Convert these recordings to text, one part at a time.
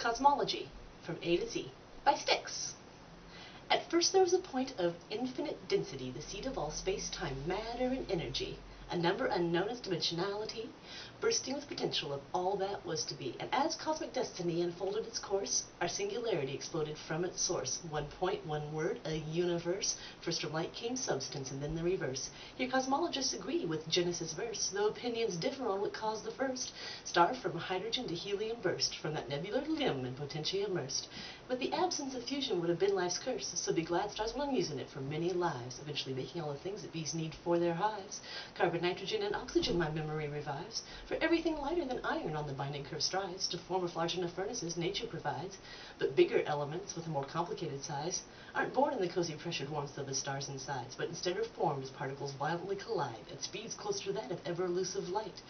Cosmology, from A to Z, by Styx. At first there was a point of infinite density, the seat of all space-time, matter, and energy, a number unknown as dimensionality, bursting with potential of all that was to be. And as cosmic destiny unfolded its course, our singularity exploded from its source. One point, one word, a universe. First from light came substance, and then the reverse. Here cosmologists agree with Genesis verse, though opinions differ on what caused the first star from hydrogen to helium burst, from that nebular limb in potentia immersed. But the absence of fusion would have been life's curse, so be glad stars went on using it for many lives, eventually making all the things that bees need for their hives. Carbon, nitrogen, and oxygen my memory revives, for everything lighter than iron on the binding curve strives to form with large enough furnaces nature provides. But bigger elements with a more complicated size aren't born in the cozy pressured warmth of a star's insides, but instead are formed as particles violently collide at speeds closer to that of ever-elusive light.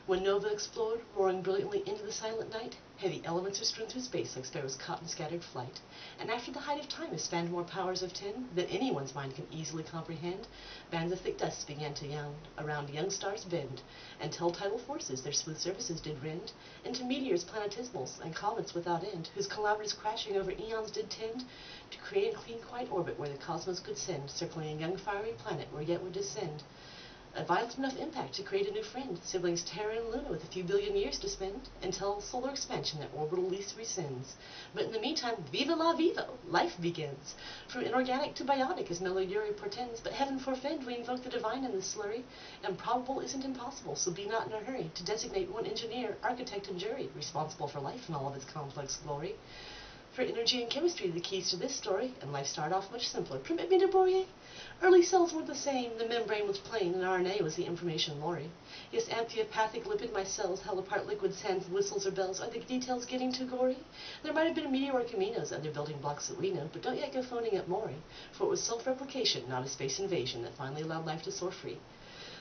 When nova explode, roaring brilliantly into the silent night, heavy elements are strewn through space like sparrows caught in scattered flight. And after the height of time has spanned more powers of 10 than anyone's mind can easily comprehend, bands of thick dust began to around young stars bend, and tell-tidal forces their smooth surfaces did rend, into meteors planetesimals and comets without end, whose kilometers crashing over eons did tend to create a clean, quiet orbit where the cosmos could send, circling a young fiery planet where yet would descend a violent enough impact to create a new friend, siblings Terra and Luna with a few billion years to spend, until solar expansion their orbital lease rescinds. But in the meantime, viva la vivo, life begins. From inorganic to bionic, as miller-urey portends, but heaven forfend we invoke the divine in this slurry. Improbable isn't impossible, so be not in a hurry to designate one engineer, architect, and jury, responsible for life in all of its complex glory. For energy and chemistry the keys to this story, and life started off much simpler. Permit me to bore ye? Early cells weren't the same, the membrane was plain, and RNA was the information lorry. Yes, amphipathic lipid micelles held apart liquid sands, whistles, or bells. Are the details getting too gory? There might have been meteoric aminos, other building blocks that we know, but don't yet go phoning up Maury, for it was self-replication, not a space invasion, that finally allowed life to soar free.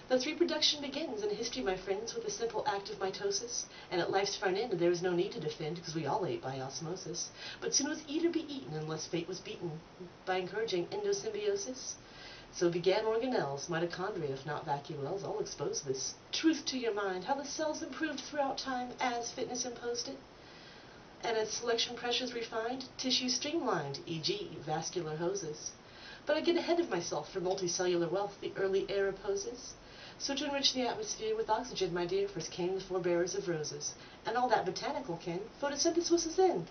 Thus reproduction begins in history, my friends, with a simple act of mitosis, and at life's front end there was no need to defend, because we all ate by osmosis. But soon was eat or be eaten, unless fate was beaten by encouraging endosymbiosis. So began organelles, mitochondria, if not vacuoles. I'll expose this truth to your mind, how the cells improved throughout time as fitness imposed it, and as selection pressures refined, tissue streamlined, e.g. vascular hoses. But I get ahead of myself, for multicellular wealth the early era poses. So to enrich the atmosphere with oxygen, my dear, first came the forebearers of roses, and all that botanical kin, photosynthesis was in.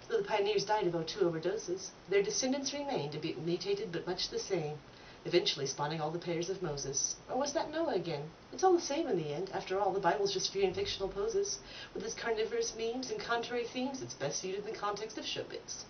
Though the pioneers died of O2 overdoses, their descendants remained to be mutated but much the same, eventually spawning all the pairs of Moses. Or was that Noah again? It's all the same in the end. After all, the Bible's just free and fictional poses. With its carnivorous memes and contrary themes, it's best viewed in the context of showbiz.